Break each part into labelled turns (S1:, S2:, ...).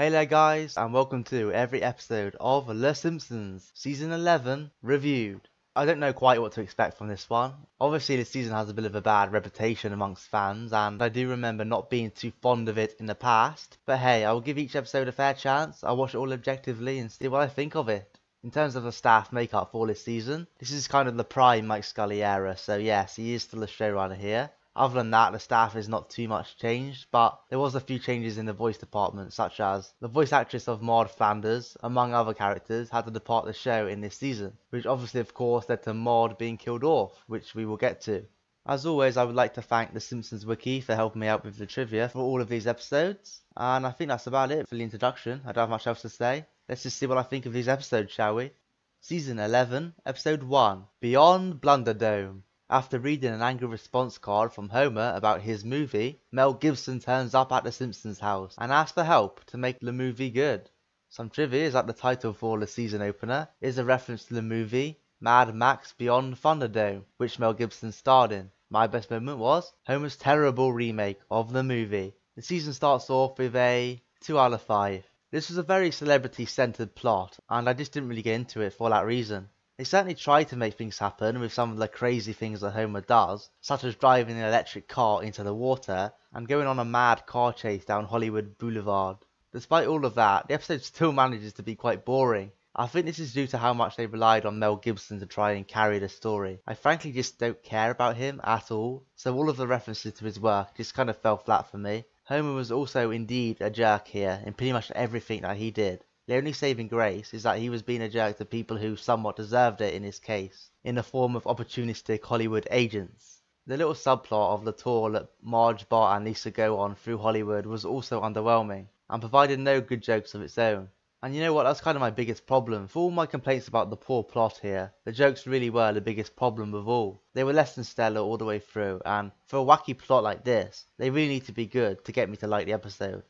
S1: Hey there guys, and welcome to every episode of The Simpsons Season 11 Reviewed. I don't know quite what to expect from this one. Obviously this season has a bit of a bad reputation amongst fans, and I do remember not being too fond of it in the past. But hey, I will give each episode a fair chance. I'll watch it all objectively and see what I think of it. In terms of the staff makeup for this season, this is kind of the prime Mike Scully era, so yes, he is still a showrunner here. Other than that, the staff is not too much changed, but there was a few changes in the voice department, such as the voice actress of Maude Flanders, among other characters, had to depart the show in this season, which obviously of course led to Maude being killed off, which we will get to. As always, I would like to thank the Simpsons Wiki for helping me out with the trivia for all of these episodes, and I think that's about it for the introduction. I don't have much else to say. Let's just see what I think of these episodes, shall we? Season 11, Episode 1, Beyond Blunderdome. After reading an angry response card from Homer about his movie, Mel Gibson turns up at the Simpsons house and asks for help to make the movie good. Some trivia is that the title for the season opener is a reference to the movie Mad Max Beyond Thunderdome, which Mel Gibson starred in. My best moment was Homer's terrible remake of the movie. The season starts off with a 2 out of 5. This was a very celebrity-centered plot, and I just didn't really get into it for that reason. They certainly try to make things happen with some of the crazy things that Homer does, such as driving an electric car into the water and going on a mad car chase down Hollywood Boulevard. Despite all of that, the episode still manages to be quite boring. I think this is due to how much they relied on Mel Gibson to try and carry the story. I frankly just don't care about him at all, so all of the references to his work just kind of fell flat for me. Homer was also indeed a jerk here in pretty much everything that he did. The only saving grace is that he was being a jerk to people who somewhat deserved it in his case, in the form of opportunistic Hollywood agents. The little subplot of the tour that Marge, Bart and Lisa go on through Hollywood was also underwhelming, and provided no good jokes of its own. And you know what, that's kind of my biggest problem. For all my complaints about the poor plot here, the jokes really were the biggest problem of all. They were less than stellar all the way through, and for a wacky plot like this, they really need to be good to get me to like the episode.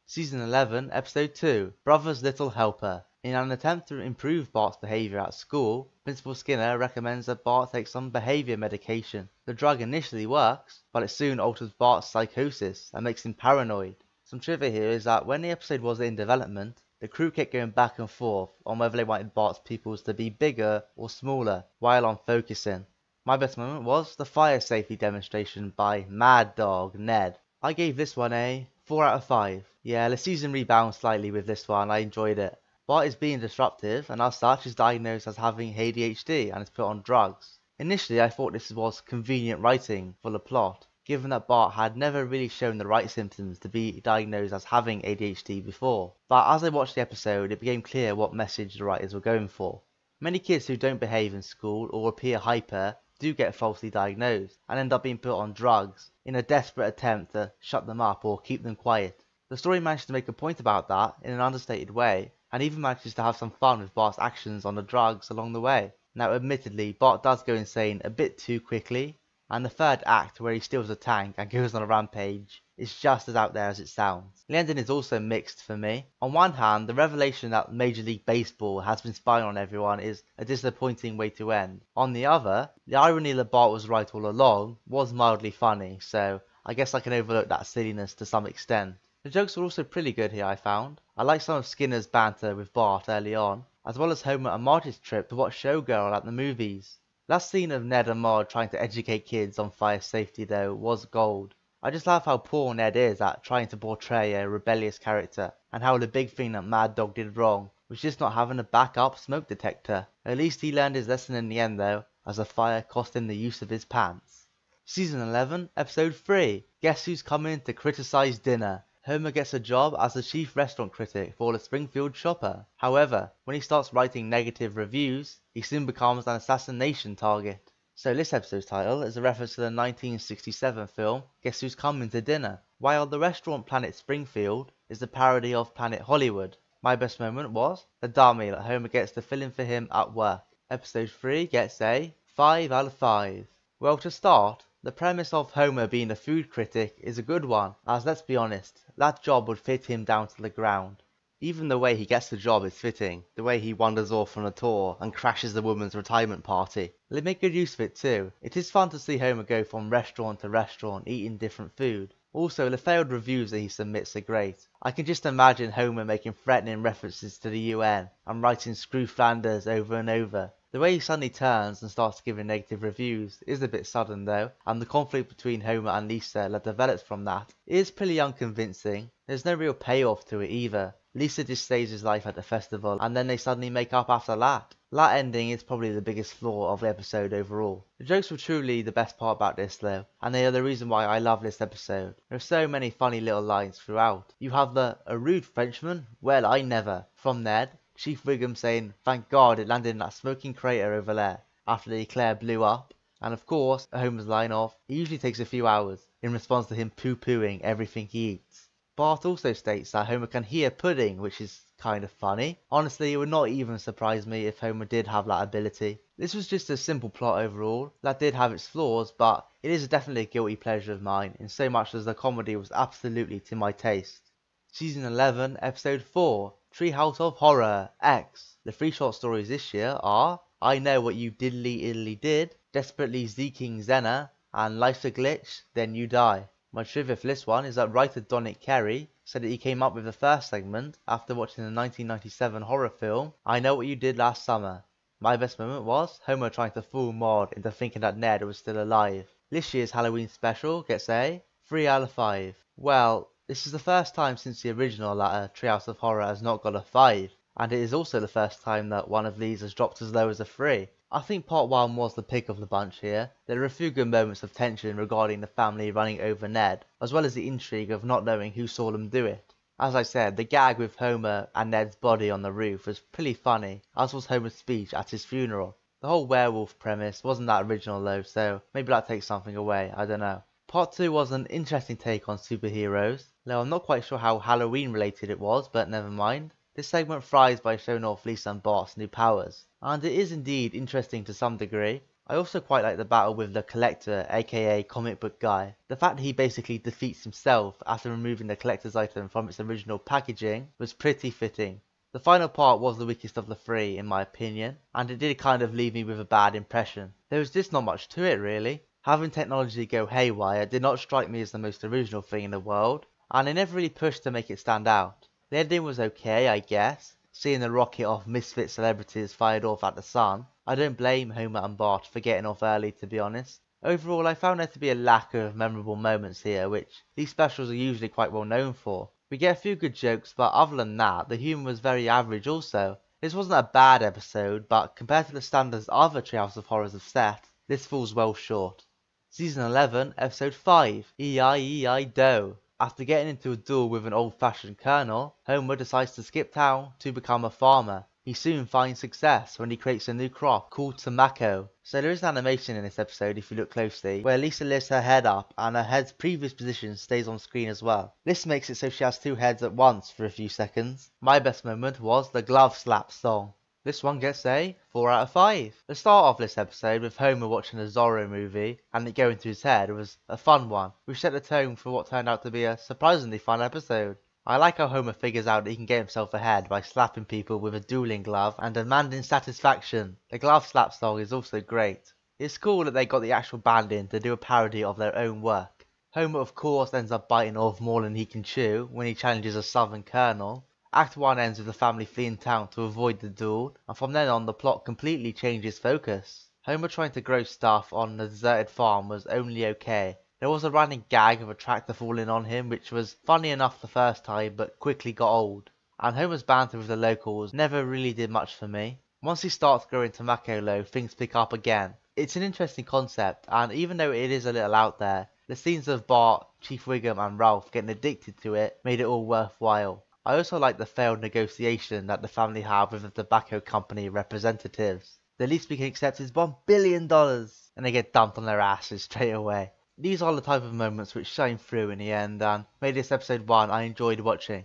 S1: Season 11, Episode 2, Brother's Little Helper. In an attempt to improve Bart's behavior at school, Principal Skinner recommends that Bart take some behavior medication. The drug initially works, but it soon alters Bart's psychosis and makes him paranoid. Some trivia here is that when the episode was in development, the crew kept going back and forth on whether they wanted Bart's pupils to be bigger or smaller while on focusing. My best moment was the fire safety demonstration by Mad Dog Ned. I gave this one a 4 out of 5. Yeah, the season rebounds slightly with this one. I enjoyed it. Bart is being disruptive, and as such is diagnosed as having ADHD and is put on drugs. Initially I thought this was convenient writing for the plot, given that Bart had never really shown the right symptoms to be diagnosed as having ADHD before. But as I watched the episode, it became clear what message the writers were going for. Many kids who don't behave in school or appear hyper do get falsely diagnosed and end up being put on drugs in a desperate attempt to shut them up or keep them quiet. The story manages to make a point about that in an understated way, and even manages to have some fun with Bart's actions on the drugs along the way. Now admittedly, Bart does go insane a bit too quickly, and the third act where he steals a tank and goes on a rampage is just as out there as it sounds. The ending is also mixed for me. On one hand, the revelation that Major League Baseball has been spying on everyone is a disappointing way to end. On the other, the irony that Bart was right all along was mildly funny, so I guess I can overlook that silliness to some extent. The jokes were also pretty good here, I found. I like some of Skinner's banter with Bart early on, as well as Homer and Marge's trip to watch Showgirl at the movies. That scene of Ned and Marge trying to educate kids on fire safety though was gold. I just love how poor Ned is at trying to portray a rebellious character, and how the big thing that Mad Dog did wrong was just not having a backup smoke detector. At least he learned his lesson in the end though, as a fire cost him the use of his pants. Season 11, Episode 3, Guess Who's Coming to Criticize Dinner? Homer gets a job as the chief restaurant critic for the Springfield Shopper. However, when he starts writing negative reviews, he soon becomes an assassination target. So this episode's title is a reference to the 1967 film Guess Who's Coming to Dinner, while the restaurant Planet Springfield is a parody of Planet Hollywood. My best moment was the dummy that Homer gets to fill in for him at work. Episode 3 gets a 5 out of 5. Well, to start, the premise of Homer being a food critic is a good one, as let's be honest, that job would fit him down to the ground. Even the way he gets the job is fitting, the way he wanders off on a tour and crashes the woman's retirement party. They make good use of it too. It is fun to see Homer go from restaurant to restaurant eating different food. Also, the failed reviews that he submits are great. I can just imagine Homer making threatening references to the UN and writing "Screw Flanders" over and over. The way he suddenly turns and starts giving negative reviews is a bit sudden though, and the conflict between Homer and Lisa that develops from that is pretty unconvincing. There's no real payoff to it either. Lisa just saves his life at the festival and then they suddenly make up after that. That ending is probably the biggest flaw of the episode overall. The jokes were truly the best part about this though, and they are the reason why I love this episode. There are so many funny little lines throughout. You have the "a rude Frenchman? Well, I never" from Ned. Chief Wiggum saying, "Thank God it landed in that smoking crater over there," after the Eclair blew up. And of course, Homer's line of, "It usually takes a few hours," in response to him poo-pooing everything he eats. Bart also states that Homer can hear pudding, which is kind of funny. Honestly, it would not even surprise me if Homer did have that ability. This was just a simple plot overall, that did have its flaws, but it is definitely a guilty pleasure of mine, in so much as the comedy was absolutely to my taste. Season 11, Episode 4, Treehouse of Horror, X. The 3 short stories this year are I Know What You Diddly Iddly Did, Desperately Zeking Zena, and Life's a Glitch, Then You Die. My trivia for this one is that writer Dominic Carey said that he came up with the first segment after watching the 1997 horror film I Know What You Did Last Summer. My best moment was Homer trying to fool Maude into thinking that Ned was still alive. This year's Halloween special gets a 3 out of 5. Well, this is the first time since the original that Treehouse of Horror has not got a 5, and it is also the first time that one of these has dropped as low as a 3. I think part 1 was the pick of the bunch here. There are a few good moments of tension regarding the family running over Ned, as well as the intrigue of not knowing who saw them do it. As I said, the gag with Homer and Ned's body on the roof was pretty funny, as was Homer's speech at his funeral. The whole werewolf premise wasn't that original though, so maybe that takes something away, I don't know. Part 2 was an interesting take on superheroes, though I'm not quite sure how Halloween related it was, but never mind. This segment thrives by showing off Lisa and Bart's new powers, and it is indeed interesting to some degree. I also quite like the battle with the Collector, aka Comic Book Guy. The fact that he basically defeats himself after removing the collector's item from its original packaging was pretty fitting. The final part was the weakest of the 3 in my opinion, and it did kind of leave me with a bad impression. There was just not much to it really. Having technology go haywire did not strike me as the most original thing in the world, and they never really pushed to make it stand out. The ending was okay, I guess. Seeing the rocket of misfit celebrities fired off at the sun. I don't blame Homer and Bart for getting off early, to be honest. Overall, I found there to be a lack of memorable moments here, which these specials are usually quite well known for. We get a few good jokes, but other than that, the humour was very average also. This wasn't a bad episode, but compared to the standards other Treehouse of Horrors have set, this falls well short. Season 11, Episode 5, E-I-E-I-Do. After getting into a duel with an old-fashioned colonel, Homer decides to skip town to become a farmer. He soon finds success when he creates a new crop called tobacco. So there is an animation in this episode if you look closely, where Lisa lifts her head up and her head's previous position stays on screen as well. This makes it so she has 2 heads at once for a few seconds. My best moment was the glove slap song. This one gets a 4 out of 5. The start of this episode with Homer watching a Zorro movie and it going through his head was a fun one, which set the tone for what turned out to be a surprisingly fun episode. I like how Homer figures out that he can get himself ahead by slapping people with a dueling glove and demanding satisfaction. The glove slap song is also great. It's cool that they got the actual band in to do a parody of their own work. Homer of course ends up biting off more than he can chew when he challenges a southern colonel. Act 1 ends with the family fleeing town to avoid the duel, and from then on the plot completely changes focus. Homer trying to grow stuff on the deserted farm was only okay. There was a running gag of a tractor falling on him which was funny enough the first time but quickly got old. And Homer's banter with the locals never really did much for me. Once he starts growing tobacco though, things pick up again. It's an interesting concept, and even though it is a little out there, the scenes of Bart, Chief Wiggum and Ralph getting addicted to it made it all worthwhile. I also like the failed negotiation that the family have with the tobacco company representatives. The least we can accept is $1 billion, and they get dumped on their asses straight away. These are the type of moments which shine through in the end and made this episode 1 I enjoyed watching.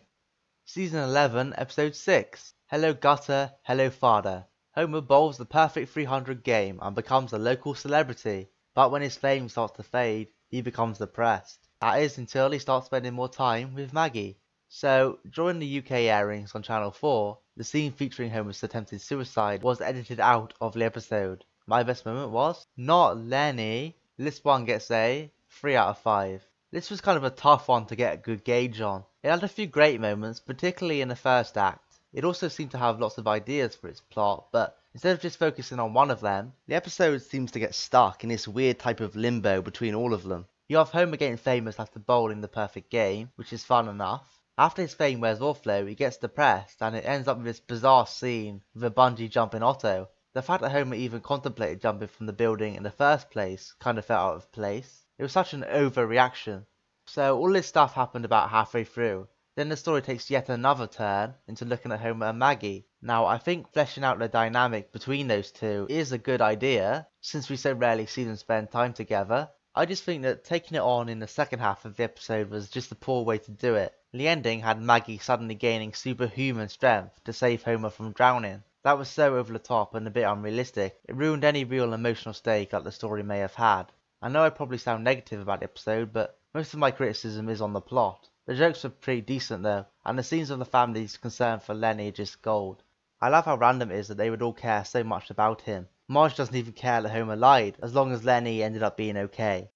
S1: Season 11, Episode 6, Hello Gutter, Hello Father. Homer bowls the perfect 300 game and becomes a local celebrity, but when his fame starts to fade, he becomes depressed. That is until he starts spending more time with Maggie. So, during the UK airings on Channel 4, the scene featuring Homer's attempted suicide was edited out of the episode. My best moment was not Lenny. This one gets a 3 out of 5. This was kind of a tough one to get a good gauge on. It had a few great moments, particularly in the first act. It also seemed to have lots of ideas for its plot, but instead of just focusing on one of them, the episode seems to get stuck in this weird type of limbo between all of them. You have Homer getting famous after bowling the perfect game, which is fun enough. After his fame wears off though, he gets depressed, and it ends up with this bizarre scene with a bungee jumping Otto. The fact that Homer even contemplated jumping from the building in the first place kind of felt out of place. It was such an overreaction. So all this stuff happened about halfway through. Then the story takes yet another turn into looking at Homer and Maggie. Now I think fleshing out the dynamic between those two is a good idea, since we so rarely see them spend time together. I just think that taking it on in the second half of the episode was just a poor way to do it. The ending had Maggie suddenly gaining superhuman strength to save Homer from drowning. That was so over the top and a bit unrealistic. It ruined any real emotional stake that the story may have had. I know I probably sound negative about the episode, but most of my criticism is on the plot. The jokes were pretty decent though, and the scenes of the family's concern for Lenny are just gold. I love how random it is that they would all care so much about him. Marge doesn't even care that Homer lied, as long as Lenny ended up being okay.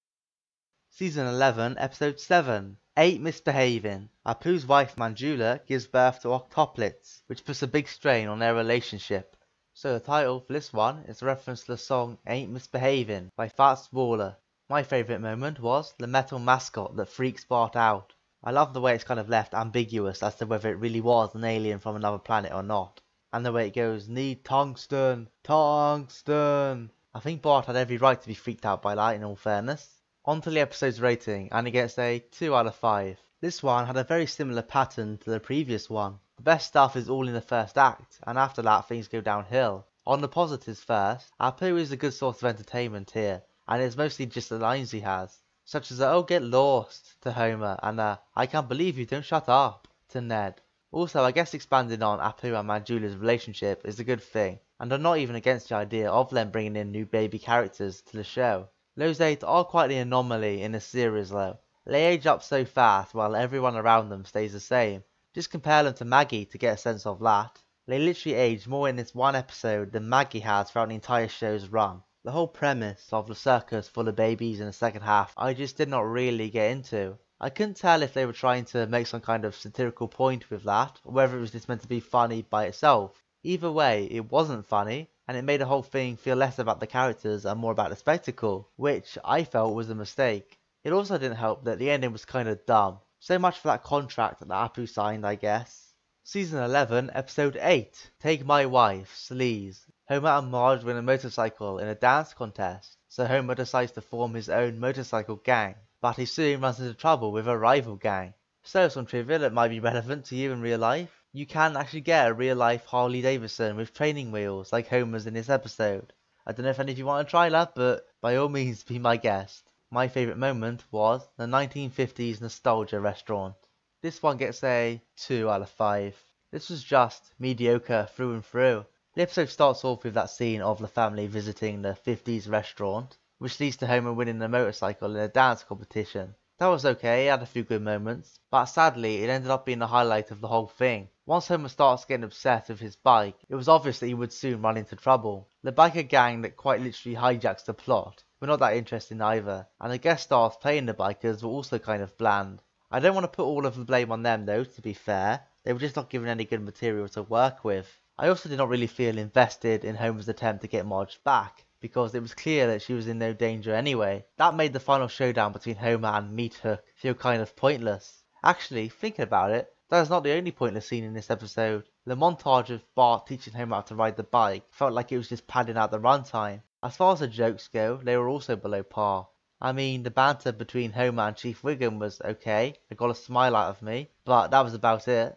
S1: Season 11, Episode 7, 8 Misbehaving. Apu's wife Manjula gives birth to octuplets, which puts a big strain on their relationship. So the title for this one is a reference to the song Ain't Misbehaving by Fats Waller. My favourite moment was the metal mascot that freaks Bart out. I love the way it's kind of left ambiguous as to whether it really was an alien from another planet or not. And the way it goes, need tungsten, tungsten. I think Bart had every right to be freaked out by that in all fairness. On to the episode's rating, and it gets a 2 out of 5. This one had a very similar pattern to the previous one. The best stuff is all in the first act, and after that things go downhill. On the positives first, Apu is a good source of entertainment here, and it's mostly just the lines he has, such as "Oh get lost" to Homer, and "I can't believe you don't shut up" to Ned. Also, I guess expanding on Apu and Manjula's relationship is a good thing, and I'm not even against the idea of them bringing in new baby characters to the show. Those 8 are quite the anomaly in the series though. They age up so fast while everyone around them stays the same. Just compare them to Maggie to get a sense of that. They literally age more in this one episode than Maggie has throughout the entire show's run. The whole premise of the circus full of babies in the second half I just did not really get into. I couldn't tell if they were trying to make some kind of satirical point with that, or whether it was just meant to be funny by itself. Either way, it wasn't funny, and it made the whole thing feel less about the characters and more about the spectacle, which I felt was a mistake. It also didn't help that the ending was kinda dumb. So much for that contract that Apu signed, I guess. Season 11, Episode 8, Take My Wife, Sleaze. Homer and Marge win a motorcycle in a dance contest, so Homer decides to form his own motorcycle gang, but he soon runs into trouble with a rival gang. So some trivia that might be relevant to you in real life. You can actually get a real life Harley Davidson with training wheels like Homer's in this episode. I don't know if any of you want to try that, but by all means be my guest. My favourite moment was the 1950s nostalgia restaurant. This one gets a 2 out of 5. This was just mediocre through and through. The episode starts off with that scene of the family visiting the 50s restaurant, which leads to Homer winning the motorcycle in a dance competition. That was okay, it had a few good moments, but sadly it ended up being the highlight of the whole thing. Once Homer starts getting obsessed with his bike, it was obvious that he would soon run into trouble. The biker gang that quite literally hijacks the plot were not that interesting either, and the guest stars playing the bikers were also kind of bland. I don't want to put all of the blame on them though, to be fair. They were just not given any good material to work with. I also did not really feel invested in Homer's attempt to get Marge back, because it was clear that she was in no danger anyway. That made the final showdown between Homer and Meat Hook feel kind of pointless. Actually, thinking about it, that is not the only pointless scene in this episode. The montage of Bart teaching Homer how to ride the bike felt like it was just padding out the runtime. As far as the jokes go, they were also below par. I mean, the banter between Homer and Chief Wiggum was okay, it got a smile out of me, but that was about it.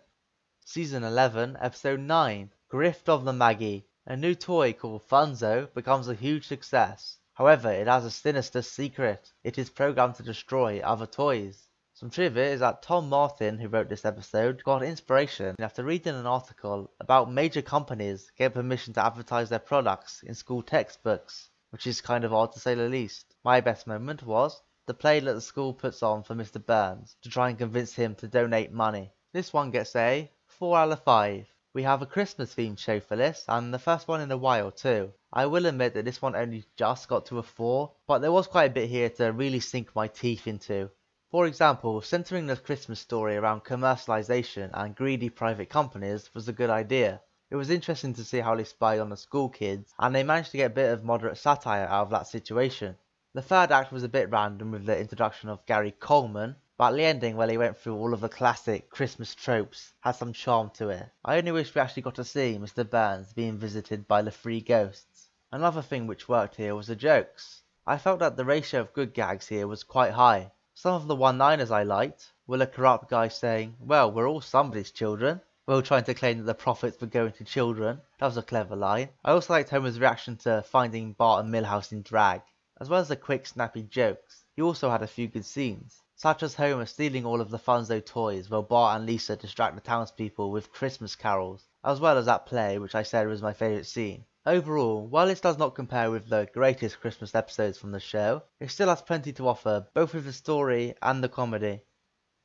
S1: Season 11, Episode 9, Grift of the Maggie. A new toy called Funzo becomes a huge success. However, it has a sinister secret. It is programmed to destroy other toys. Some trivia is that Tom Martin, who wrote this episode, got inspiration after reading an article about major companies getting permission to advertise their products in school textbooks, which is kind of odd to say the least. My best moment was the play that the school puts on for Mr. Burns to try and convince him to donate money. This one gets a 4 out of 5. We have a Christmas themed show for this, and the first one in a while too. I will admit that this one only just got to a 4, but there was quite a bit here to really sink my teeth into. For example, centering the Christmas story around commercialization and greedy private companies was a good idea. It was interesting to see how they spied on the school kids, and they managed to get a bit of moderate satire out of that situation. The third act was a bit random with the introduction of Gary Coleman, but the ending where they went through all of the classic Christmas tropes had some charm to it. I only wish we actually got to see Mr. Burns being visited by the three ghosts. Another thing which worked here was the jokes. I felt that the ratio of good gags here was quite high. Some of the one-liners I liked were the corrupt guy saying, "Well, we're all somebody's children," while trying to claim that the profits were going to children. That was a clever line. I also liked Homer's reaction to finding Bart and Milhouse in drag. As well as the quick snappy jokes, he also had a few good scenes, such as Homer stealing all of the Funzo toys while Bart and Lisa distract the townspeople with Christmas carols, as well as that play which I said was my favourite scene. Overall, while this does not compare with the greatest Christmas episodes from the show, it still has plenty to offer, both with the story and the comedy.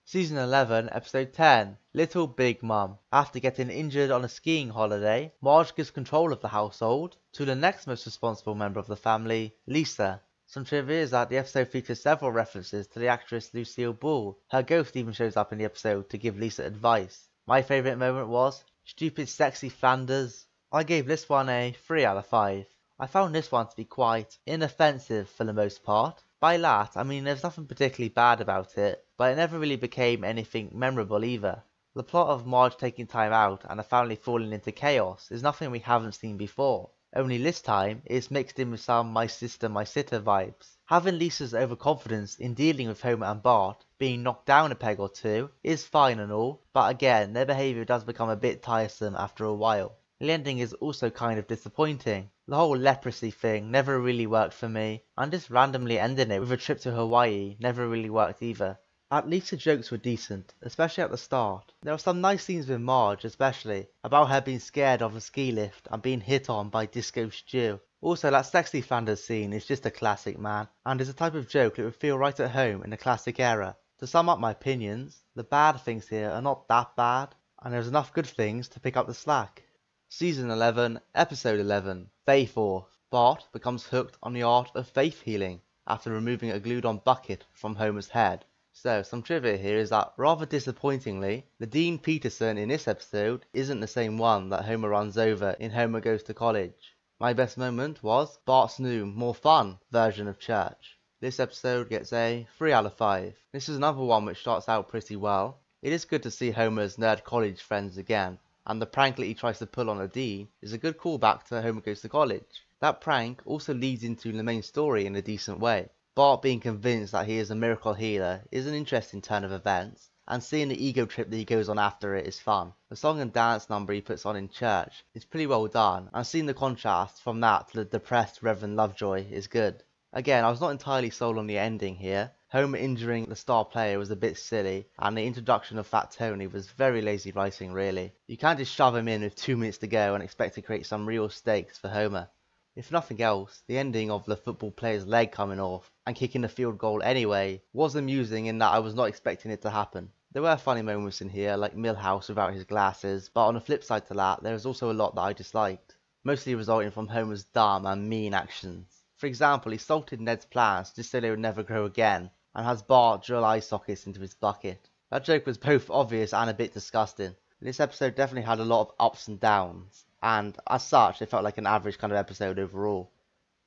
S1: Season 11, Episode 10, Little Big Mum. After getting injured on a skiing holiday, Marge gives control of the household to the next most responsible member of the family, Lisa. Some trivia is that the episode features several references to the actress Lucille Ball. Her ghost even shows up in the episode to give Lisa advice. My favourite moment was, "Stupid sexy Flanders." I gave this one a 3 out of 5. I found this one to be quite inoffensive for the most part. By that, I mean there's nothing particularly bad about it, but it never really became anything memorable either. The plot of Marge taking time out and the family falling into chaos is nothing we haven't seen before. Only this time, it's mixed in with some my sister, my sitter vibes. Having Lisa's overconfidence in dealing with Homer and Bart being knocked down a peg or two is fine and all, but again, their behaviour does become a bit tiresome after a while. The ending is also kind of disappointing. The whole leprosy thing never really worked for me, and just randomly ending it with a trip to Hawaii never really worked either. At least the jokes were decent, especially at the start. There were some nice scenes with Marge especially, about her being scared of a ski lift and being hit on by Disco Stew. Also, that sexy Flanders scene is just a classic, man, and is a type of joke that would feel right at home in the classic era. To sum up my opinions, the bad things here are not that bad, and there's enough good things to pick up the slack. Season 11, Episode 11, Faith Off. Bart becomes hooked on the art of faith healing after removing a glued-on bucket from Homer's head. So, some trivia here is that, rather disappointingly, the Dean Peterson in this episode isn't the same one that Homer runs over in Homer Goes to College. My best moment was Bart's new, more fun version of church. This episode gets a 3 out of 5. This is another one which starts out pretty well. It is good to see Homer's nerd college friends again, and the prank that he tries to pull on the Dean is a good callback to Homer Goes to College. That prank also leads into the main story in a decent way. Bart being convinced that he is a miracle healer is an interesting turn of events, and seeing the ego trip that he goes on after it is fun. The song and dance number he puts on in church is pretty well done, and seeing the contrast from that to the depressed Reverend Lovejoy is good. Again, I was not entirely sold on the ending here. Homer injuring the star player was a bit silly, and the introduction of Fat Tony was very lazy writing really. You can't just shove him in with 2 minutes to go and expect to create some real stakes for Homer. If nothing else, the ending of the football player's leg coming off and kicking the field goal anyway was amusing in that I was not expecting it to happen. There were funny moments in here, like Milhouse without his glasses, but on the flip side to that, there was also a lot that I disliked, mostly resulting from Homer's dumb and mean actions. For example, he salted Ned's plants just so they would never grow again, and has Bart drill eye sockets into his bucket. That joke was both obvious and a bit disgusting. This episode definitely had a lot of ups and downs, and as such it felt like an average kind of episode overall.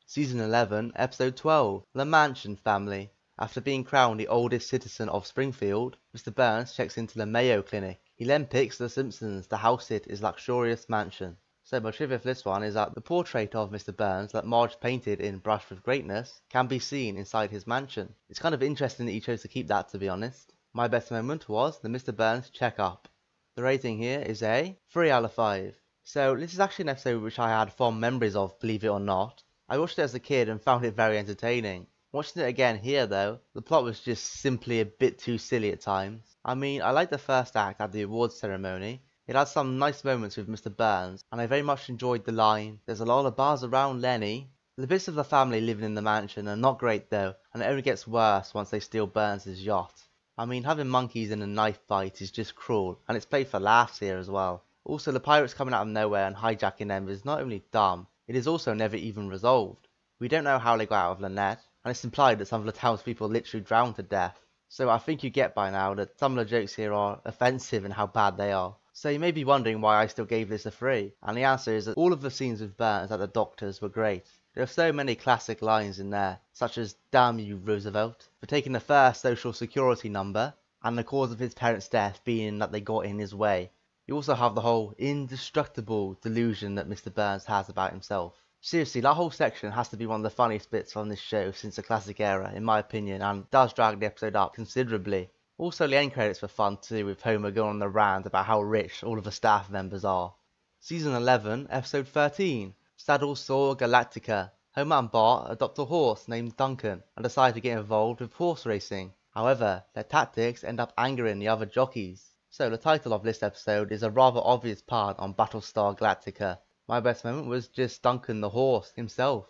S1: Season 11, Episode 12, The Mansion Family. After being crowned the oldest citizen of Springfield, Mr. Burns checks into the Mayo Clinic. He then picks The Simpsons to house sit his luxurious mansion. So my trivia for this one is that the portrait of Mr. Burns that Marge painted in Brush with Greatness can be seen inside his mansion. It's kind of interesting that he chose to keep that, to be honest. My best moment was the Mr. Burns check-up. The rating here is a 3 out of 5. So this is actually an episode which I had fond memories of, believe it or not. I watched it as a kid and found it very entertaining. Watching it again here though, the plot was just simply a bit too silly at times. I mean, I liked the first act at the awards ceremony. It had some nice moments with Mr. Burns, and I very much enjoyed the line, "There's a lot of bars around Lenny." The bits of the family living in the mansion are not great though, and it only gets worse once they steal Burns' yacht. I mean, having monkeys in a knife fight is just cruel, and it's played for laughs here as well. Also, the pirates coming out of nowhere and hijacking them is not only dumb, it is also never even resolved. We don't know how they got out of Lynette, and it's implied that some of the townspeople literally drowned to death. So I think you get by now that some of the jokes here are offensive in how bad they are. So you may be wondering why I still gave this a 3, and the answer is that all of the scenes with Burns at the doctor's were great. There are so many classic lines in there, such as "Damn you, Roosevelt," for taking the first social security number, and the cause of his parents' death being that they got in his way. You also have the whole indestructible delusion that Mr. Burns has about himself. Seriously, that whole section has to be one of the funniest bits from this show since the classic era, in my opinion, and does drag the episode up considerably. Also, the end credits were fun too, with Homer going on the rant about how rich all of the staff members are. Season 11, Episode 13, Saddle Sore Galactica. Homer and Bart adopt a horse named Duncan and decide to get involved with horse racing. However, their tactics end up angering the other jockeys. So the title of this episode is a rather obvious pun on Battlestar Galactica. My best moment was just Duncan the horse himself.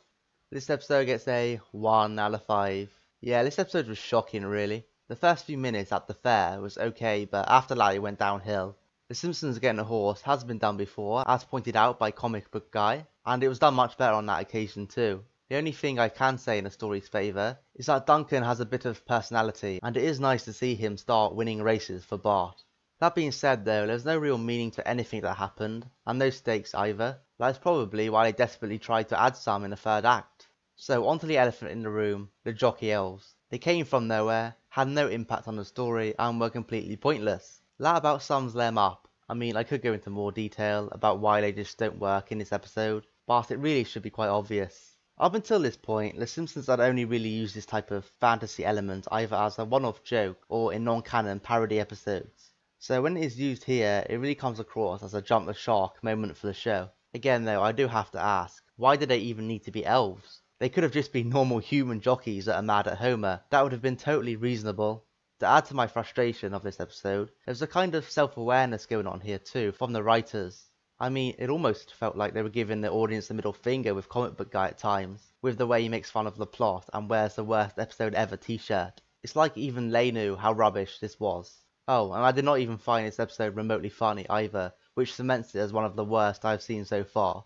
S1: This episode gets a 1 out of 5. Yeah, this episode was shocking really. The first few minutes at the fair was okay, but after that it went downhill. The Simpsons getting a horse has been done before, as pointed out by Comic Book Guy, and it was done much better on that occasion too. The only thing I can say in the story's favour is that Duncan has a bit of personality, and it is nice to see him start winning races for Bart. That being said though, there's no real meaning to anything that happened, and no stakes either. That's probably why they desperately tried to add some in the third act. So onto the elephant in the room, the jockey elves. They came from nowhere, had no impact on the story, and were completely pointless. That about sums them up. I mean, I could go into more detail about why they just don't work in this episode, but it really should be quite obvious. Up until this point, The Simpsons had only really used this type of fantasy element either as a one-off joke or in non-canon parody episodes. So when it is used here, it really comes across as a jump the shark moment for the show. Again though, I do have to ask, why did they even need to be elves? They could have just been normal human jockeys that are mad at Homer. That would have been totally reasonable. To add to my frustration of this episode, there's a kind of self-awareness going on here too from the writers. I mean, it almost felt like they were giving the audience the middle finger with Comic Book Guy at times, with the way he makes fun of the plot and wears the worst episode ever t-shirt. It's like even they knew how rubbish this was. Oh, and I did not even find this episode remotely funny either, which cements it as one of the worst I've seen so far.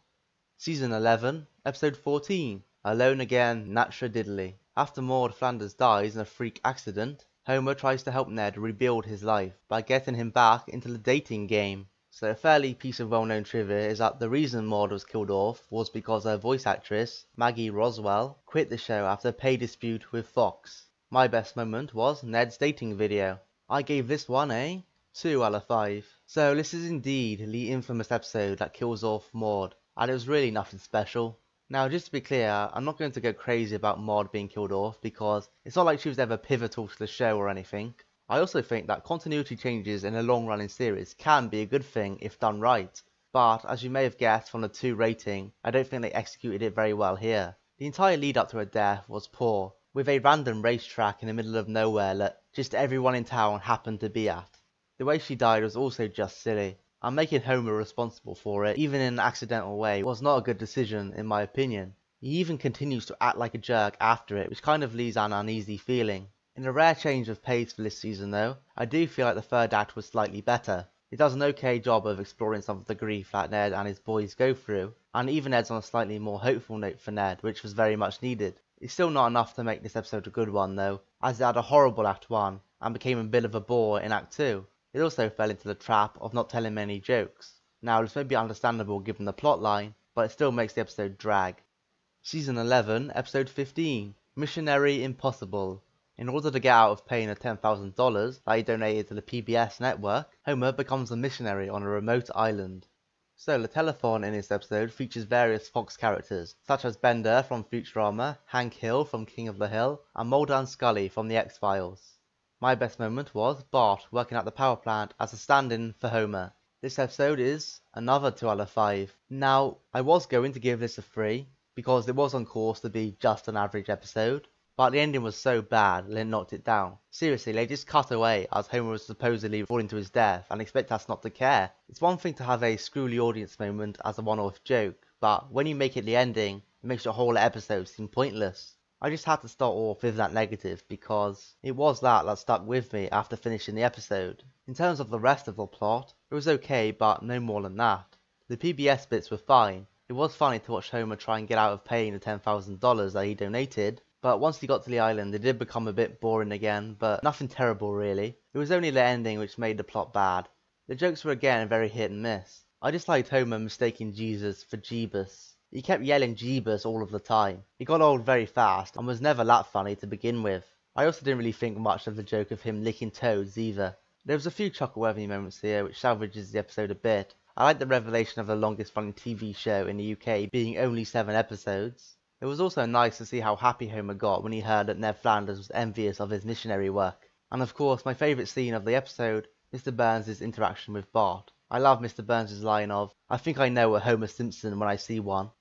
S1: Season 11, Episode 14, Alone Again, Natra Diddley. After Maude Flanders dies in a freak accident, Homer tries to help Ned rebuild his life by getting him back into the dating game. So a fairly piece of well-known trivia is that the reason Maude was killed off was because her voice actress, Maggie Roswell, quit the show after a pay dispute with Fox. My best moment was Ned's dating video. I gave this one a 2 out of 5. So this is indeed the infamous episode that kills off Maude, and it was really nothing special. Now just to be clear, I'm not going to go crazy about Maude being killed off because it's not like she was ever pivotal to the show or anything. I also think that continuity changes in a long-running series can be a good thing if done right, but as you may have guessed from the 2 rating, I don't think they executed it very well here. The entire lead up to her death was poor, with a random racetrack in the middle of nowhere that just everyone in town happened to be at. The way she died was also just silly, and making Homer responsible for it, even in an accidental way, was not a good decision in my opinion. He even continues to act like a jerk after it, which kind of leaves an uneasy feeling. In a rare change of pace for this season though, I do feel like the third act was slightly better. It does an okay job of exploring some of the grief that Ned and his boys go through, and even ends on a slightly more hopeful note for Ned, which was very much needed. It's still not enough to make this episode a good one though, as it had a horrible Act 1, and became a bit of a bore in Act 2. It also fell into the trap of not telling many jokes. Now this may be understandable given the plotline, but it still makes the episode drag. Season 11, Episode 15, Missionary Impossible. In order to get out of paying the $10,000 that he donated to the PBS network, Homer becomes a missionary on a remote island. So the telethon in this episode features various Fox characters, such as Bender from Futurama, Hank Hill from King of the Hill, and Mulder and Scully from The X-Files. My best moment was Bart working at the power plant as a stand-in for Homer. This episode is another 2 out of 5. Now, I was going to give this a 3, because it was on course to be just an average episode, but the ending was so bad that it knocked it down. Seriously, they just cut away as Homer was supposedly falling to his death and expect us not to care. It's one thing to have a screw the audience moment as a one-off joke, but when you make it the ending, it makes the whole episode seem pointless. I just had to start off with that negative because it was that stuck with me after finishing the episode. In terms of the rest of the plot, it was okay but no more than that. The PBS bits were fine. It was funny to watch Homer try and get out of paying the $10,000 that he donated, But once he got to the island, it did become a bit boring again, but nothing terrible really. It was only the ending which made the plot bad. The jokes were again very hit and miss. I just liked Homer mistaking Jesus for Jeebus. He kept yelling Jeebus all of the time. He got old very fast and was never that funny to begin with. I also didn't really think much of the joke of him licking toads either. There was a few chuckle-worthy moments here which salvages the episode a bit. I liked the revelation of the longest running TV show in the UK being only 7 episodes. It was also nice to see how happy Homer got when he heard that Ned Flanders was envious of his missionary work. And of course, my favourite scene of the episode, Mr. Burns' interaction with Bart. I love Mr. Burns' line of, "I think I know a Homer Simpson when I see one."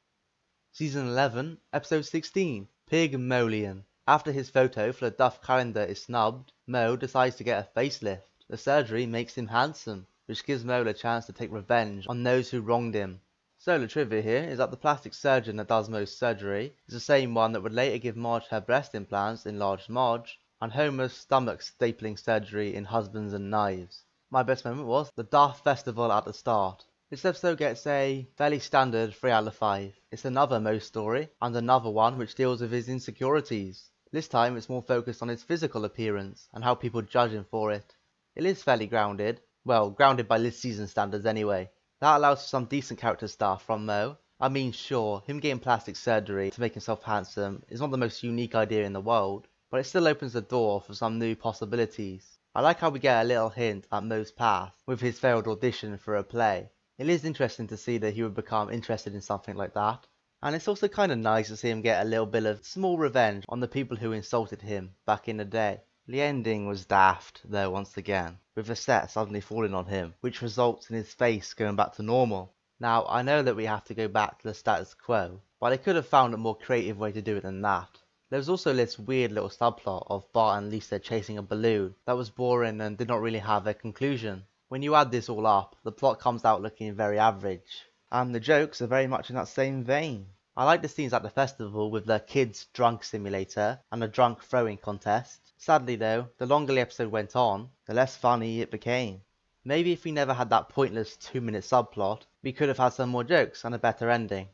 S1: Season 11, Episode 16, Pygmalion. After his photo for the Duff calendar is snubbed, Moe decides to get a facelift. The surgery makes him handsome, which gives Moe a chance to take revenge on those who wronged him. So the trivia here is that the plastic surgeon that does Moe's surgery is the same one that would later give Marge her breast implants in Large Marge, and Homer's stomach stapling surgery in Husbands and Knives. My best moment was the Duff Festival at the start. This episode gets a fairly standard 3 out of 5. It's another Moe story, and another one which deals with his insecurities. This time it's more focused on his physical appearance, and how people judge him for it. It is fairly grounded, well, grounded by this season standards anyway. That allows for some decent character stuff from Moe. I mean, sure, him getting plastic surgery to make himself handsome is not the most unique idea in the world, but it still opens the door for some new possibilities. I like how we get a little hint at Moe's past with his failed audition for a play. It is interesting to see that he would become interested in something like that. And it's also kind of nice to see him get a little bit of small revenge on the people who insulted him back in the day. The ending was daft, though, once again, with the set suddenly falling on him, which results in his face going back to normal. Now, I know that we have to go back to the status quo, but I could have found a more creative way to do it than that. There was also this weird little subplot of Bart and Lisa chasing a balloon that was boring and did not really have a conclusion. When you add this all up, the plot comes out looking very average, and the jokes are very much in that same vein. I like the scenes at the festival with the kids drunk simulator and the drunk throwing contest. Sadly though, the longer the episode went on, the less funny it became. Maybe if we never had that pointless 2-minute subplot, we could have had some more jokes and a better ending.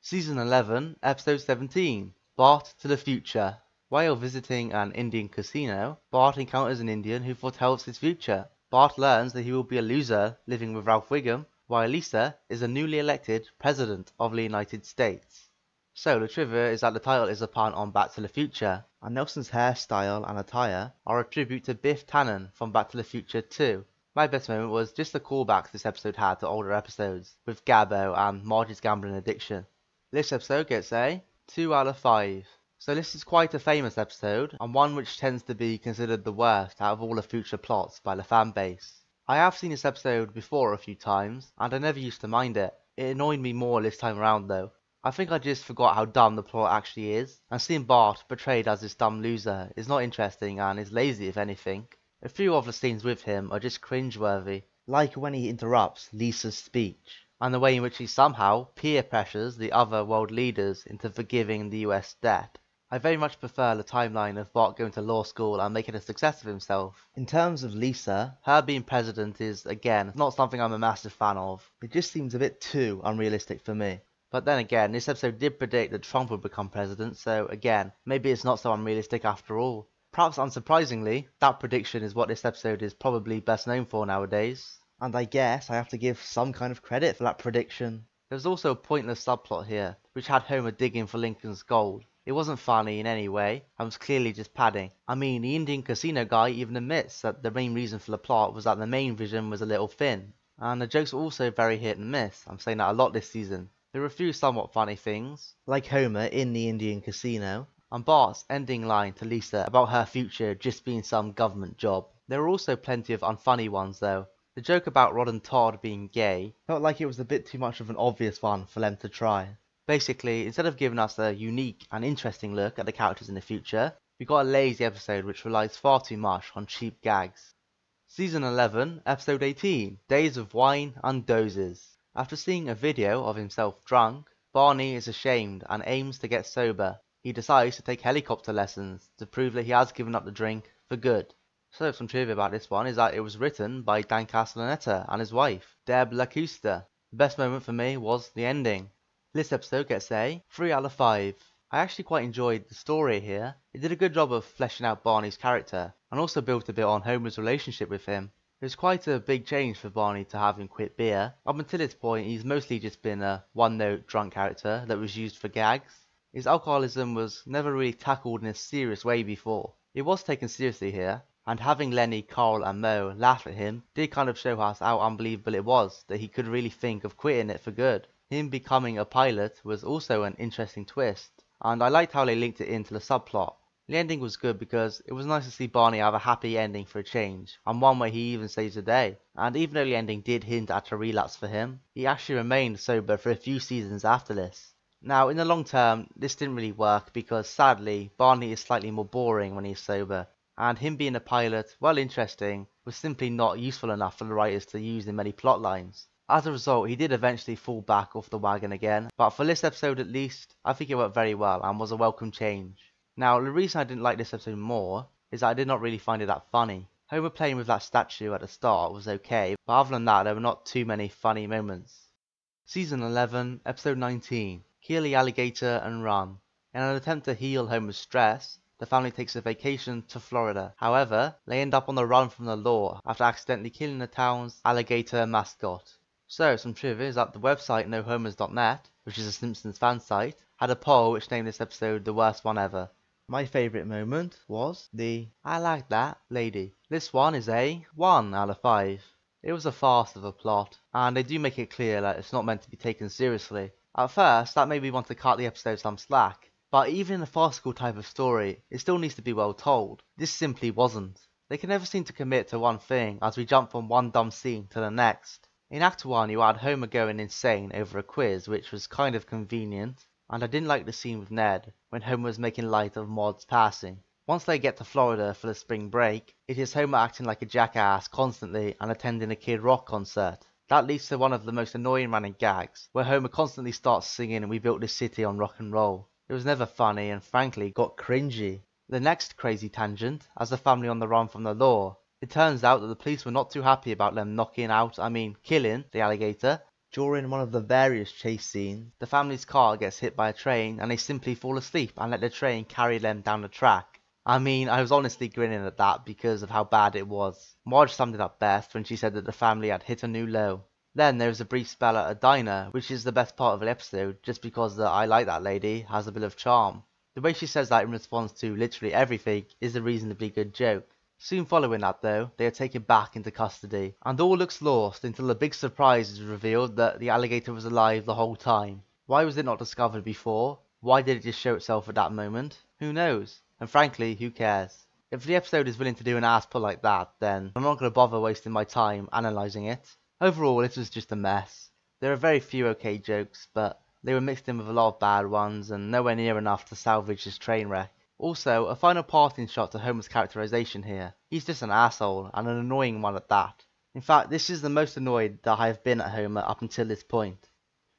S1: Season 11, Episode 17, Bart to the Future. While visiting an Indian casino, Bart encounters an Indian who foretells his future. Bart learns that he will be a loser living with Ralph Wiggum, while Lisa is a newly elected President of the United States. So the trivia is that the title is a pun on Back to the Future, and Nelson's hairstyle and attire are a tribute to Biff Tannen from Back to the Future 2. My best moment was just the callbacks this episode had to older episodes, with Gabbo and Marge's gambling addiction. This episode gets a 2 out of 5. So this is quite a famous episode, and one which tends to be considered the worst out of all the future plots by the fanbase. I have seen this episode before a few times, and I never used to mind it. It annoyed me more this time around though. I think I just forgot how dumb the plot actually is, and seeing Bart portrayed as this dumb loser is not interesting and is lazy if anything. A few of the scenes with him are just cringeworthy, like when he interrupts Lisa's speech, and the way in which he somehow peer pressures the other world leaders into forgiving the US debt. I very much prefer the timeline of Bart going to law school and making a success of himself. In terms of Lisa, her being president is, again, not something I'm a massive fan of. It just seems a bit too unrealistic for me. But then again, this episode did predict that Trump would become president, so again, maybe it's not so unrealistic after all. Perhaps unsurprisingly, that prediction is what this episode is probably best known for nowadays. And I guess I have to give some kind of credit for that prediction. There's also a pointless subplot here, which had Homer digging for Lincoln's gold. It wasn't funny in any way, and was clearly just padding. I mean, the Indian casino guy even admits that the main reason for the plot was that the main vision was a little thin. And the jokes were also very hit and miss. I'm saying that a lot this season. There were a few somewhat funny things, like Homer in the Indian casino, and Bart's ending line to Lisa about her future just being some government job. There were also plenty of unfunny ones though. The joke about Rod and Todd being gay felt like it was a bit too much of an obvious one for them to try. Basically, instead of giving us a unique and interesting look at the characters in the future, we got a lazy episode which relies far too much on cheap gags. Season 11, Episode 18, Days of Wine and Dozes. After seeing a video of himself drunk, Barney is ashamed and aims to get sober. He decides to take helicopter lessons to prove that he has given up the drink for good. So some trivia about this one is that it was written by Dan Castellaneta and his wife, Deb Lacusta. The best moment for me was the ending. This episode gets a 3 out of 5. I actually quite enjoyed the story here. It did a good job of fleshing out Barney's character, and also built a bit on Homer's relationship with him. It was quite a big change for Barney to have him quit beer. Up until this point, he's mostly just been a one-note drunk character that was used for gags. His alcoholism was never really tackled in a serious way before. It was taken seriously here, and having Lenny, Carl and Moe laugh at him did kind of show us how unbelievable it was that he could really think of quitting it for good. Him becoming a pilot was also an interesting twist, and I liked how they linked it into the subplot. The ending was good because it was nice to see Barney have a happy ending for a change, and one where he even saves the day. And even though the ending did hint at a relapse for him, he actually remained sober for a few seasons after this. Now, in the long term, this didn't really work because sadly, Barney is slightly more boring when he's sober, and him being a pilot, while interesting, was simply not useful enough for the writers to use in many plot lines. As a result, he did eventually fall back off the wagon again, but for this episode at least, I think it worked very well and was a welcome change. Now, the reason I didn't like this episode more is that I did not really find it that funny. Homer playing with that statue at the start was okay, but other than that, there were not too many funny moments. Season 11, Episode 19, Kill the Alligator and Run. In an attempt to heal Homer's stress, the family takes a vacation to Florida. However, they end up on the run from the law after accidentally killing the town's alligator mascot. So, some trivia is that the website nohomers.net, which is a Simpsons fan site, had a poll which named this episode the worst one ever. My favourite moment was the "I like that" lady. This one is a 1 out of 5. It was a farce of a plot, and they do make it clear that it's not meant to be taken seriously. At first, that made me want to cut the episode some slack, but even in a farcical type of story, it still needs to be well told. This simply wasn't. They can never seem to commit to one thing as we jump from one dumb scene to the next. In Act 1 you had Homer going insane over a quiz, which was kind of convenient, and I didn't like the scene with Ned, when Homer was making light of Maud's passing. Once they get to Florida for the spring break, it is Homer acting like a jackass constantly and attending a Kid Rock concert. That leads to one of the most annoying running gags, where Homer constantly starts singing "We built this city on rock and roll." It was never funny and frankly got cringy. The next crazy tangent, as the family on the run from the law. It turns out that the police were not too happy about them killing the alligator. During one of the various chase scenes, the family's car gets hit by a train and they simply fall asleep and let the train carry them down the track. I was honestly grinning at that because of how bad it was. Marge summed it up best when she said that the family had hit a new low. Then there was a brief spell at a diner, which is the best part of the episode just because the "I like that lady" has a bit of charm. The way she says that in response to literally everything is a reasonably good joke. Soon following that though, they are taken back into custody, and all looks lost until the big surprise is revealed that the alligator was alive the whole time. Why was it not discovered before? Why did it just show itself at that moment? Who knows? And frankly, who cares? If the episode is willing to do an ass pull like that, then I'm not going to bother wasting my time analysing it. Overall, it was just a mess. There are very few okay jokes, but they were mixed in with a lot of bad ones, and nowhere near enough to salvage this train wreck. Also, a final parting shot to Homer's characterization here. He's just an asshole, and an annoying one at that. In fact, this is the most annoyed that I have been at Homer up until this point.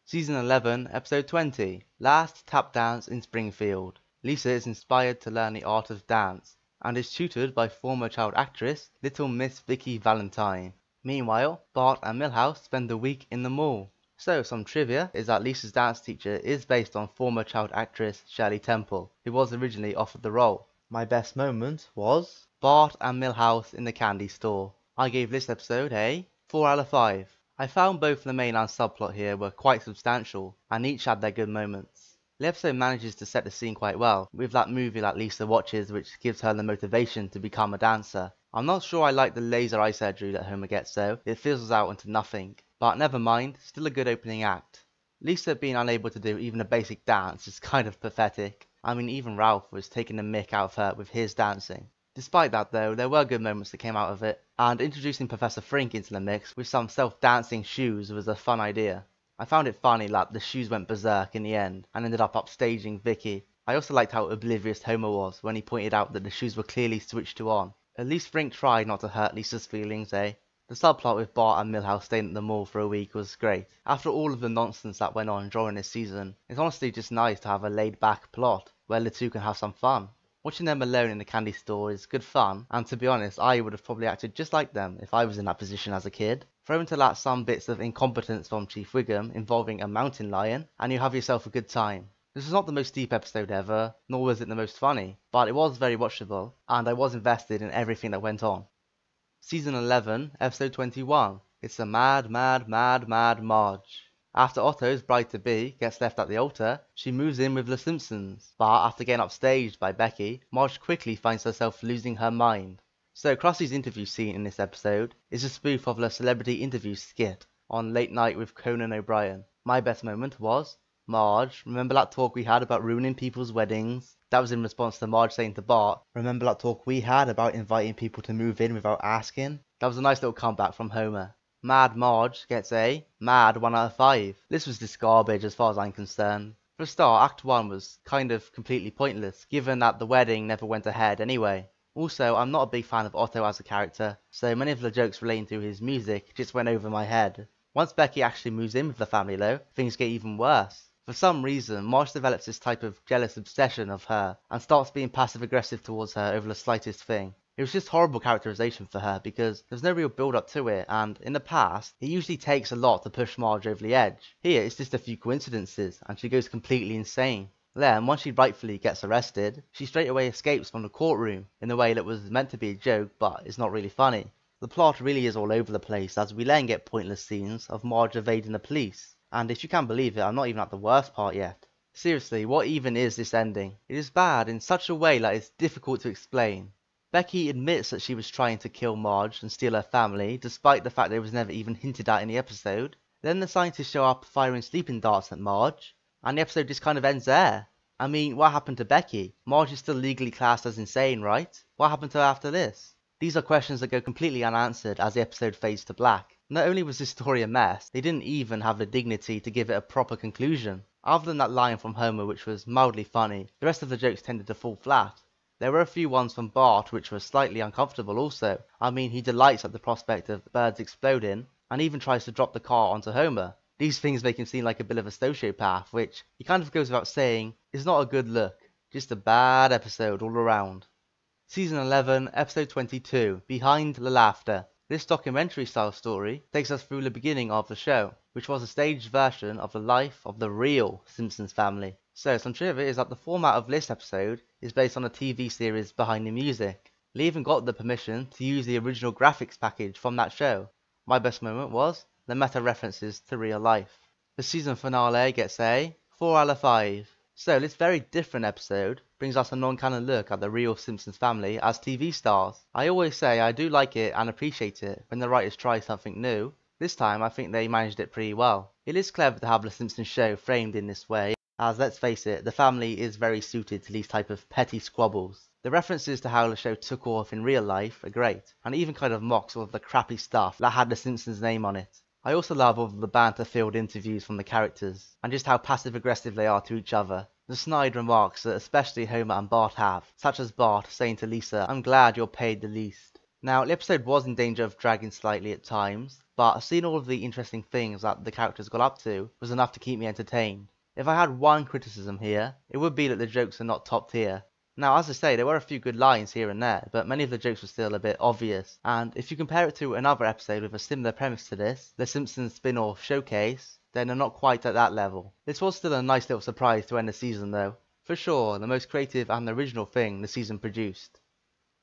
S1: Season 11, Episode 20, Last Tap Dance in Springfield. Lisa is inspired to learn the art of dance, and is tutored by former child actress, Little Miss Vicky Valentine. Meanwhile, Bart and Milhouse spend the week in the mall. So, some trivia is that Lisa's dance teacher is based on former child actress Shirley Temple, who was originally offered the role. My best moment was Bart and Milhouse in the candy store. I gave this episode a 4 out of 5. I found both the main and subplot here were quite substantial, and each had their good moments. The episode manages to set the scene quite well, with that movie that Lisa watches which gives her the motivation to become a dancer. I'm not sure I like the laser eye surgery that Homer gets though, it fizzles out into nothing. But never mind, still a good opening act. Lisa being unable to do even a basic dance is kind of pathetic. Even Ralph was taking the mick out of her with his dancing. Despite that though, there were good moments that came out of it, and introducing Professor Frink into the mix with some self-dancing shoes was a fun idea. I found it funny that the shoes went berserk in the end, and ended up upstaging Vicky. I also liked how oblivious Homer was when he pointed out that the shoes were clearly switched to on. At least Frink tried not to hurt Lisa's feelings, eh? The subplot with Bart and Milhouse staying at the mall for a week was great. After all of the nonsense that went on during this season, it's honestly just nice to have a laid-back plot where the two can have some fun. Watching them alone in the candy store is good fun, and to be honest, I would have probably acted just like them if I was in that position as a kid. Throw into that some bits of incompetence from Chief Wiggum involving a mountain lion, and you have yourself a good time. This was not the most deep episode ever, nor was it the most funny, but it was very watchable, and I was invested in everything that went on. Season 11, Episode 21. It's a mad, mad, mad, mad Marge. After Otto's bride-to-be gets left at the altar, she moves in with the Simpsons, but after getting upstaged by Becky, Marge quickly finds herself losing her mind. So Krusty's interview scene in this episode is a spoof of the celebrity interview skit on Late Night with Conan O'Brien. My best moment was, Marge, remember that talk we had about ruining people's weddings? That was in response to Marge saying to Bart, remember that talk we had about inviting people to move in without asking? That was a nice little comeback from Homer. Mad Marge gets a mad 1 out of 5. This was just garbage as far as I'm concerned. For a start, Act 1 was kind of completely pointless, given that the wedding never went ahead anyway. Also, I'm not a big fan of Otto as a character, so many of the jokes relating to his music just went over my head. Once Becky actually moves in with the family though, things get even worse. For some reason, Marge develops this type of jealous obsession of her, and starts being passive aggressive towards her over the slightest thing. It was just horrible characterization for her because there's no real build up to it, and in the past, it usually takes a lot to push Marge over the edge. Here, it's just a few coincidences, and she goes completely insane. Then, once she rightfully gets arrested, she straight away escapes from the courtroom in a way that was meant to be a joke, but it's not really funny. The plot really is all over the place, as we then get pointless scenes of Marge evading the police. And if you can't believe it, I'm not even at the worst part yet. Seriously, what even is this ending? It is bad in such a way that it's difficult to explain. Becky admits that she was trying to kill Marge and steal her family, despite the fact that it was never even hinted at in the episode. Then the scientists show up firing sleeping darts at Marge, and the episode just kind of ends there. I mean, what happened to Becky? Marge is still legally classed as insane, right? What happened to her after this? These are questions that go completely unanswered as the episode fades to black. Not only was this story a mess, they didn't even have the dignity to give it a proper conclusion. Other than that line from Homer which was mildly funny, the rest of the jokes tended to fall flat. There were a few ones from Bart which were slightly uncomfortable also. I mean, he delights at the prospect of birds exploding, and even tries to drop the car onto Homer. These things make him seem like a bit of a sociopath, which, he kind of goes without saying, is not a good look. Just a bad episode all around. Season 11, Episode 22, Behind the Laughter. This documentary-style story takes us through the beginning of the show, which was a staged version of the life of the real Simpsons family. So, some trivia is that the format of this episode is based on a TV series Behind the Music. They even got the permission to use the original graphics package from that show. My best moment was the meta references to real life. The season finale gets a 4 out of 5. So this very different episode brings us a non-canon look at the real Simpsons family as TV stars. I always say I do like it and appreciate it when the writers try something new. This time I think they managed it pretty well. It is clever to have the Simpsons show framed in this way, as let's face it, the family is very suited to these type of petty squabbles. The references to how the show took off in real life are great, and it even kind of mocks all of the crappy stuff that had the Simpsons name on it. I also love all of the banter-filled interviews from the characters, and just how passive-aggressive they are to each other. The snide remarks that especially Homer and Bart have, such as Bart saying to Lisa, "I'm glad you're paid the least." Now, the episode was in danger of dragging slightly at times, but seeing all of the interesting things that the characters got up to was enough to keep me entertained. If I had one criticism here, it would be that the jokes are not top tier. Now, as I say, there were a few good lines here and there, but many of the jokes were still a bit obvious, and if you compare it to another episode with a similar premise to this, the Simpsons spin-off Showcase, then they're not quite at that level. This was still a nice little surprise to end the season though. For sure, the most creative and original thing the season produced.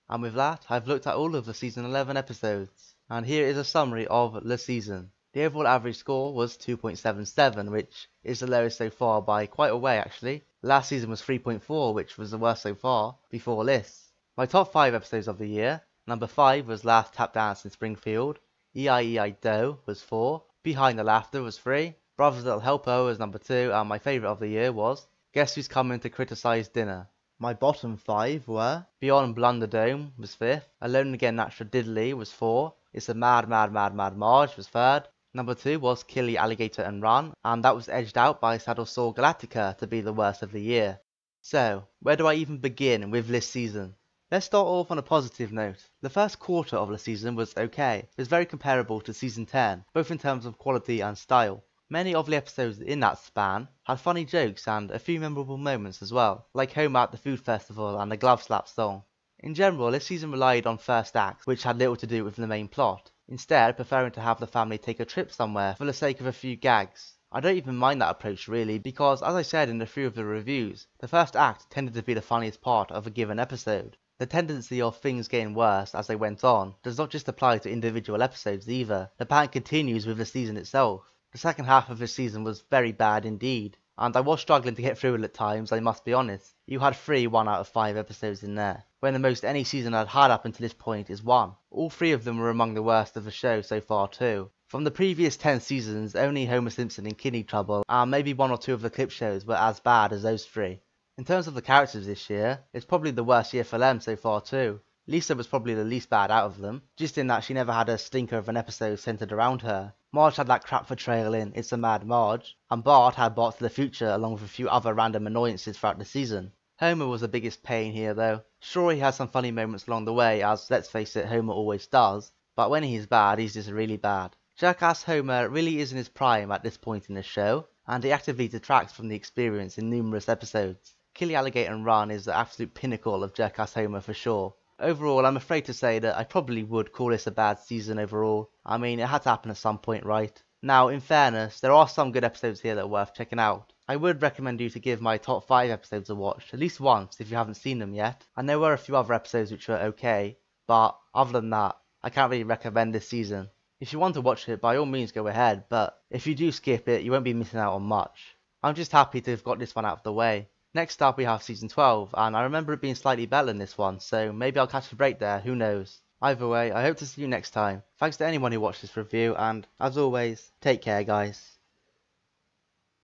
S1: And with that, I've looked at all of the season 11 episodes, and here is a summary of the season. The overall average score was 2.77, which is the lowest so far by quite a way actually. Last season was 3.4, which was the worst so far, before this. My top 5 episodes of the year. Number 5 was Last Tap Dance in Springfield. E-I-E-I-Do was 4. Behind the Laughter was 3. Brothers Little Helper was number 2, and my favourite of the year was Guess Who's Coming to Criticise Dinner. My bottom 5 were Beyond Blunderdome was 5th. Alone Again Natural Diddley was 4. It's a Mad Mad Mad Mad Marge was 3rd. Number 2 was Kill the Alligator and Run, and that was edged out by Saddle Saw Galactica to be the worst of the year. So, where do I even begin with this season? Let's start off on a positive note. The first quarter of the season was okay. It was very comparable to season 10, both in terms of quality and style. Many of the episodes in that span had funny jokes and a few memorable moments as well, like Homer at the food festival and the glove slap song. In general, this season relied on first acts, which had little to do with the main plot, instead preferring to have the family take a trip somewhere for the sake of a few gags. I don't even mind that approach really, because as I said in a few of the reviews, the first act tended to be the funniest part of a given episode. The tendency of things getting worse as they went on does not just apply to individual episodes either, the pattern continues with the season itself. The second half of the season was very bad indeed, and I was struggling to get through it at times, I must be honest. You had 3 1 out of 5 episodes in there, when the most any season I'd had up until this point is 1. All 3 of them were among the worst of the show so far too. From the previous 10 seasons, only Homer Simpson and Kidney Trouble and maybe 1 or 2 of the clip shows were as bad as those 3. In terms of the characters this year, it's probably the worst year for them so far too. Lisa was probably the least bad out of them, just in that she never had a stinker of an episode centered around her. Marge had that crap portrayal in It's a Mad Marge, and Bart had Bart to the Future along with a few other random annoyances throughout the season. Homer was the biggest pain here though. Sure, he has some funny moments along the way, as let's face it, Homer always does, but when he's bad, he's just really bad. Jackass Homer really is in his prime at this point in the show, and he actively detracts from the experience in numerous episodes. Kill the Alligator and Run is the absolute pinnacle of Jackass Homer for sure. Overall, I'm afraid to say that I probably would call this a bad season overall. I mean, it had to happen at some point, right? Now, in fairness, there are some good episodes here that are worth checking out. I would recommend you to give my top 5 episodes a watch, at least once if you haven't seen them yet. And there were a few other episodes which were okay, but other than that, I can't really recommend this season. If you want to watch it, by all means go ahead, but if you do skip it, you won't be missing out on much. I'm just happy to have got this one out of the way. Next up we have season 12, and I remember it being slightly better than this one, so maybe I'll catch a break there, who knows. Either way, I hope to see you next time. Thanks to anyone who watched this review, and as always, take care guys.